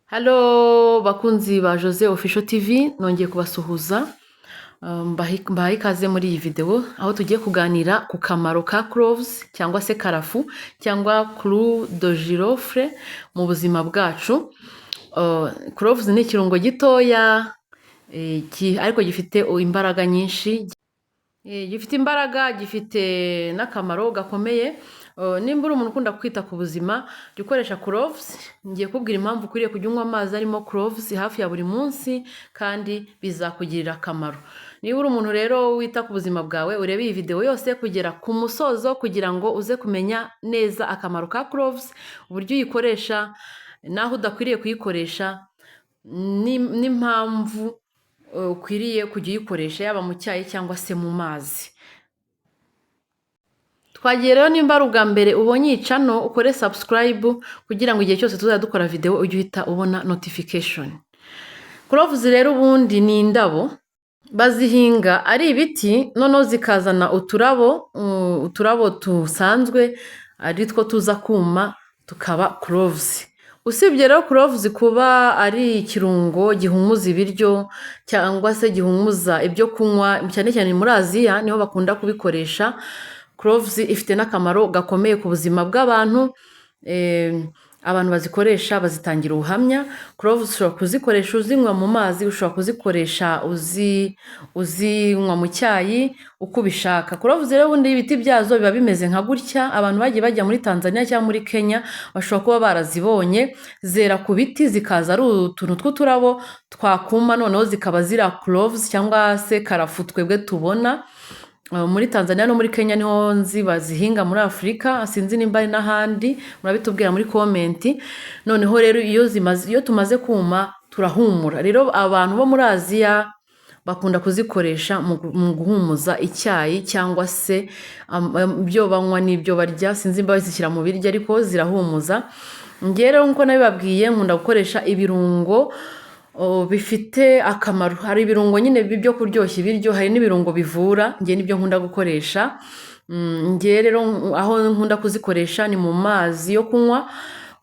Halo bakunzi ba Jose Official TV nongeye kubasuhuza mbahaye ikaze muri iyi video aho tugiye kuganira ku kamaro ka cloves cyangwa se karafu cyangwa clou de girofle mu buzima bwacu. Cloves ni ikirungo gitoya ariko gifite imbaraga nyinshi, gifite imbaraga, gifite n'akamaro gakomeye. Nimba uri umuntu ukunda kwita ku buzima jya ukoresha cloves. Ngiye kubwira impamvu ukwiriye kujya unywa amazi arimo cloves hafi ya buri munsi kandi bizakugirira akamaro. Niba uri umuntu rero wita ku buzima bwawe urebe iyi video yose kugera ku musozo kugira ngo uze kumenya neza akamaro ka cloves, uburyo uyikoresha naho udakwiriye kuyikoresha n'impamvu ukwiriye kujya uyikoresha yaba mu cyayi cyangwa se mu mazi. Twagiye rero nimba ari ubwa mbere ubonye iyi channel ukore subscribe kugira ngo igihe cyose tuzajya dukora video ujye uhita ubona notification. Cloves rero ubundi ni indabo bazihinga ari ibiti noneho zikazana uturabo tusanzwe ari two tuza kuma tukaba cloves. Usibye rero cloves kuba ari ikirungo gihumuza ibiryo cyangwa se gihumuza ibyo kunywa cyane cyane muri Aziya niho bakunda kubikoresha. Cloves ifite n'akamaro gakomeye ku buzima bw'abantu. Abantu bazikoresha bazitangira ubuhamya. Cloves ushobora kuzikoresha uzinywa mu mazi, ushobora kuzikoresha uzinywa mu cyayi uko ubishaka. Cloves rero ubundi ibiti byazo biba bimeze nka gutya. Abantu bagiye bajya muri Tanzania cyangwa muri Kenya bashobora kuba barazibonye, zera ku biti zikaza ari utuntu tw'uturabo twakuma noneho zikaba zira cloves cyangwa se karafu twebwe tubona. Muri Tanzania no muri Kenya niho nzi bazihinga, muri Afrika sinzi nimba ari n'ahandi murabitubwira muri comment. Noneho rero iyo tumaze kuma turahumura. Rero abantu bo muri Aziya bakunda kuzikoresha mu guhumuza icyayi cyangwa se ibyo banywa n'ibyo barya, sinzi imba bazishyira mu biryo ariko zirahumuza. Ngiye rero nkuko nabibabwiye nkunda gukoresha ibirungo bifite akamaro. Hari ibirungo nyine byo kuryoshya ibiryo, hari n'ibirungo bivura. Ngiye nibyo nkunda gukoresha. Ngiye rero aho nkunda kuzikoresha ni mu mazi yo kunywa.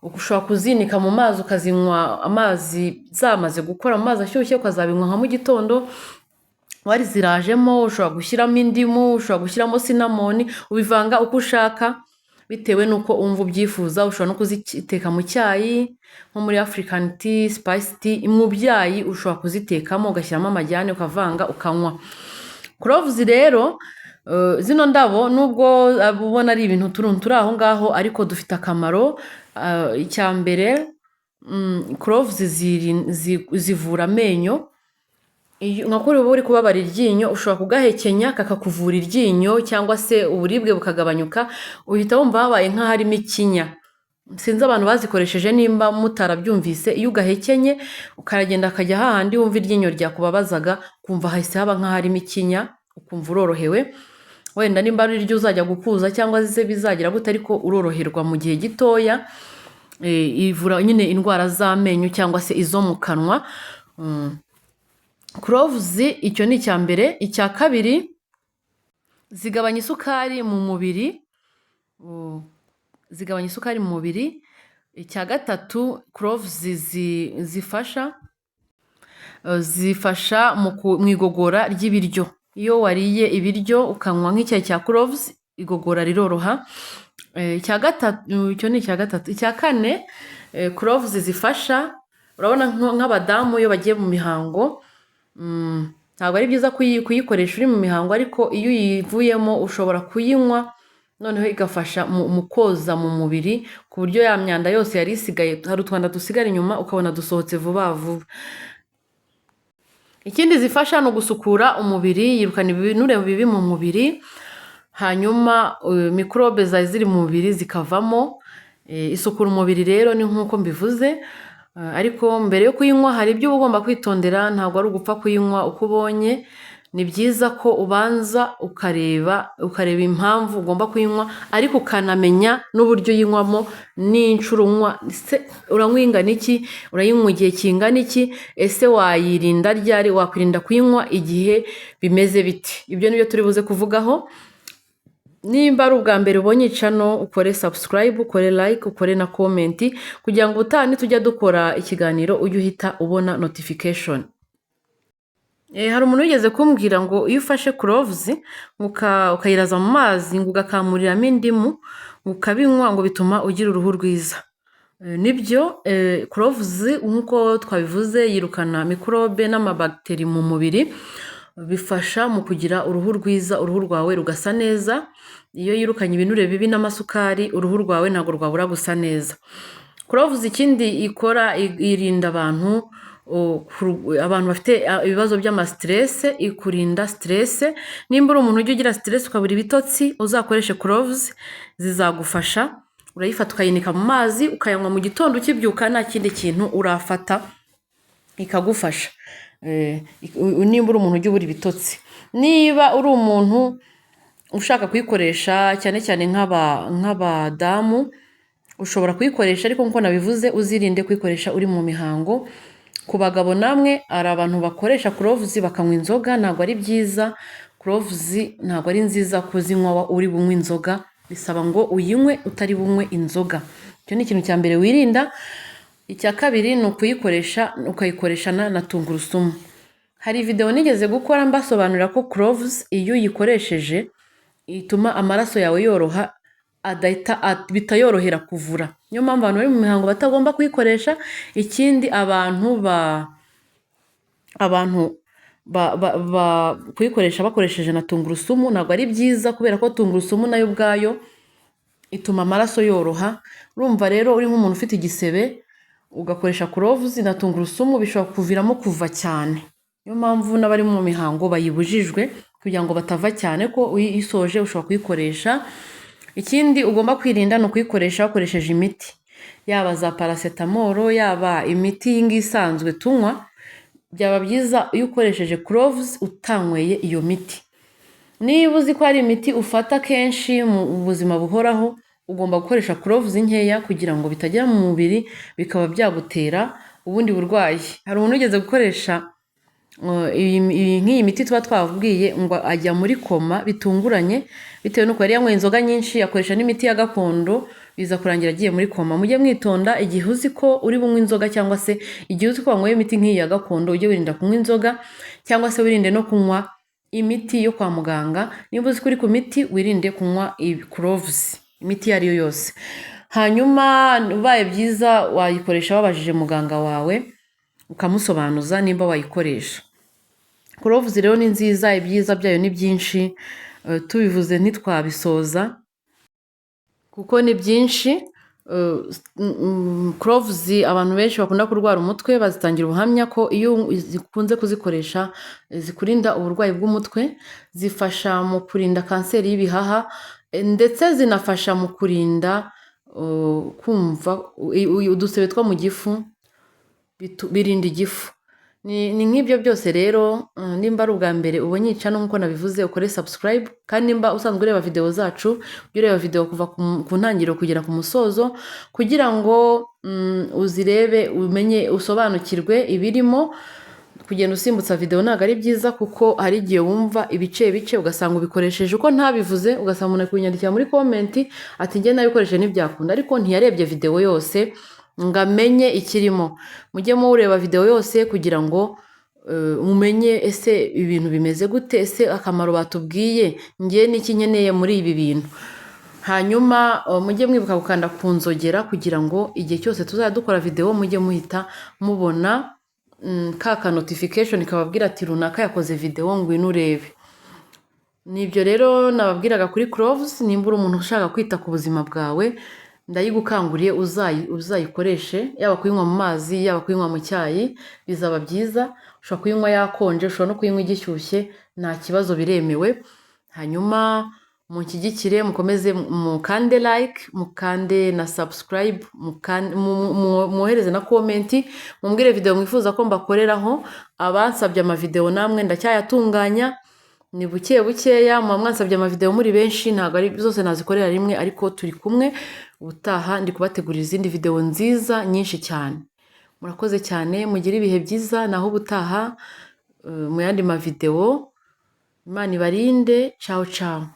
Ushobora kuzinika mu mazi ukazinywa amazi zamaze gukora, mu mazi ashyushye ukazabinywa nka mu gitondo. Wari zirajemo ushobora gushyiramo indimu, ushobora gushyiramo cinnamon, ubivanga uko ushaka bitewe nuko umva ubyifuza. Ushobora no kuziteka mu cyayi nko muri African tea, spice tea, mu byayi ushobora kuzitekamo ugashyiramo amajyane ukavanga ukanywa. Cloves rero zino ndabo nubwo ubona ari ibintu turi aho ngaho ariko dufite akamaro. Icya mbere cloves zivura amenyo. Nka kuri ubu uri kubabara iryinyo ushobora kugahekenya kakakuvura iryinyo cyangwa se uburibwe bukagabanyuka, uhita wumva habaye nk'aharimo ikinya. Sinzi abantu bazikoresheje nimba mutarabyumvise. Iyo ugahekenye ukaragenda akajya hahandi wumva iryinyo ryakubabazaga kumva hahise haba nk'aharimo ikinya ukumva urorohewe. Wenda nimba ari iryo uzajya gukuza cyangwa se bizagira gute ariko uroroherwa mu gihe gitoya. Ivura nyine indwara z'amenyo cyangwa se izo mu kanwa. Cloves icyo ni icya mbere. Icya kabiri zigabanya isukari mu mubiri. Zigabanya isukari mu mubiri. Icya gatatu cloves zifasha mu igogora ry'ibiryo. Iyo wariye ibiryo ukanywa nk'icyayi cya cloves igogora riroroha. Icya gatatu. Icya kane cloves zifasha, urabona nk'abadamu iyo bagiye mu mihango ntabwo ari byiza kuyikoresha uri mu mihango, ariko iyo uyivuyemo ushobora kuyinywa noneho igafasha mu koza mu mubiri ku buryo ya myanda yose yari isigaye, hari utwanda dusigara inyuma ukabona dusohotse vuba vuba. Ikindi zifasha ni ugusukura umubiri, yirukana ibinure bibi mu mubiri, hanyuma microbe zari ziri mu mubiri zikavamo. Isukura umubiri rero ni nk'uko mbivuze. Ariko mbere yo kuyinywa hari ibyo uba ugomba kwitondera. Ntabwo ari ugupfa kuyinywa uko ubonye. Ni byiza ko ubanza ukareba impamvu ugomba kuyinywa, ariko ukanamenya n'uburyo uyinywamo n'inshuro unywa. Uranywa ingana iki, urayinywa igihe kingana iki, ese wayirinda ryari, wakwirinda kuyinywa igihe bimeze biti. Ibyo nibyo turi buze kuvugaho. nimba ari ubwa mbere ubonye cano ukore subscribe, ukore like, ukore na comment kugira ngo ubutaha nitujya dukora ikiganiro ujye uhita ubona notification. Hari umuntu wigeze kumbwira ngo iyo ufashe cloves ukayiraza mu mazi ngo ugakamuriramo indimu ukabinywa ngo bituma ugira uruhu rwiza. Nibyo, cloves nk'uko twabivuze yirukana mikorobe n'amabagiteri mu mubiri, bifasha mu kugira uruhu rwiza, uruhu rwawe rugasa neza. Iyo yirukanye ibinure bibi n'amasukari, uruhu rwawe ntabwo rwabura gusa neza. Cloves ikindi ikora, irinda abantu bafite ibibazo by'amastress, ikurinda stress. Nimba uri umuntu ujya ugira stress ukabura ibitotsi, uzakoreshe cloves zizagufasha. Urayifata ukayinika mu mazi ukayanywa mu gitondo ukibyuka, nta kindi kintu urafata, ikagufasha. Nimba uri umuntu ujya ubura ibitotsi, niba uri umuntu ushaka kuyikoresha cyane cyane nk'abadamu, ushobora kuyikoresha, ariko nk'uko nabivuze uzirinde kuyikoresha uri mu mihango. Ku bagabo namwe hari abantu bakoresha cloves bakanywa inzoga, ntabwo ari byiza. Cloves ntabwo ari nziza kuzinywa uri bunywe inzoga, bisaba ngo uyinywe utari bunywe inzoga. Icyo ni ikintu cya mbere wirinda. Icya kabiri ni ukayikoresha na tungurusumu. Hari video nigeze gukora mbasobanurira ko cloves iyo uyikoresheje ituma amaraso yawe yoroha, bitayorohera kuvura. Niyo mpamvu abantu bari mu mihango batagomba kuyikoresha. Ikindi kuyikoresha bakoresheje na tungurusumu ntabwo ari byiza, kubera ko tungurusumu nayo ubwayo ituma amaraso yoroha. Urumva rero uri nk'umuntu ufite igisebe ugakoresha cloves na tungurusumu bishobora kuviramo kuva cyane. Niyo mpamvu n'abari mu mihango bayibujijwe kugira ngo batava cyane, ko uyisoje ushobora kuyikoresha. Ikindi ugomba kwirinda ni ukuyikoresha wakoresheje imiti, yaba za paracetamol, yaba imiti y'ingi isanzwe tunywa. Byaba byiza iyo ukoresheje cloves utanyweye iyo miti. Niba uzi ko hari imiti ufata kenshi mu buzima buhoraho, ugomba gukoresha cloves nkeya kugira ngo bitagera mu mubiri bikaba byagutera ubundi burwayi. Hari umuntu ugeze gukoresha nk'iyi miti tuba twabwiye ngo ajya muri koma bitunguranye, bitewe n'uko yari yanyweye inzoga nyinshi, yakoresha n'imiti ya gakondo, biza kurangira agiye muri koma. Mujye mwitonda igihe uzi ko uri bunywe inzoga, cyangwa se igihe uzi ko wanyweye imiti nk'iyi ya gakondo, ujye wirinda kunywa inzoga, cyangwa se wirinde no kunywa imiti yo kwa muganga. Niba uzi ko uri ku miti, wirinde kunywa cloves, imiti iyo ari yo yose. Hanyuma ubaye byiza wayikoresha wabajije muganga wawe ukamusobanuza nimba wayikoresha. Cloves rero ni nziza, ibyiza byayo ni byinshi, tubivuze ntitwabisoza kuko ni byinshi. Cloves abantu benshi bakunda kurwara umutwe bazitangira ubuhamya ko iyo zikunze kuzikoresha zikurinda uburwayi bw'umutwe, zifasha mu kurinda kanseri y'ibihaha, ndetse zinafasha mu kurinda kumva udusebe two mu gifu, birinda igifu. Ni nk'ibyo byose rero. Nimba ari ubwa mbere ubonye cano nk'uko nabivuze, ukore subscribe, kandi nimba usanzwe ureba video zacu ujye ureba video kuva ku ntangiriro kugera ku musozo, kugira ngo uzirebe umenye usobanukirwe ibirimo. Kugenda usimbutsa video ntabwo ari byiza, kuko hari igihe wumva ibice ugasanga ubikoresheje uko ntabivuze, ugasanga umuntu kunyandikira muri comment ati njye nabikoresheje ntibyakunda, ariko ntiyarebye video yose ngo amenye ikirimo. Mujye mureba video yose kugira ngo umenye ese ibintu bimeze gute, ese akamaro batubwiye ngiye n'iki nkeneye muri ibi bintu. Hanyuma mujye mwibuka gukanda ku nzogera kugira ngo igihe cyose tuzajya dukora video mujye muhita mubona ka notification kababwira ati runaka yakoze video, ngwino urebe. Nibyo rero nababwiraga kuri cloves. Nimba uri umuntu ushaka kwita ku buzima bwawe, ndayigukanguriye uzayikoreshe, yaba kuyinywa mu mazi, yaba kuyinywa mu cyayi, bizaba byiza. Ushobora kuyinywa yakonje, ushobora no kuyinywa igishyushye, nta kibazo, biremewe. Hanyuma munshyigikire, mukomeze mukande like, mukande na subscribe, mwohereze na comment, mumbwire video mwifuza ko mbakoreraho. Abansabye amavideo namwe ndacyayatunganya, ni buke bukeya. Mwansabye amavideo muri benshi, ntabwo ari zose nazikorera rimwe, ariko turi kumwe. Ubutaha ndi kubategurira izindi video nziza nyinshi cyane. Murakoze cyane, mugire ibihe byiza, naho ubutaha mu yandi mavideo. Imana ibarinde. Ciao ciao.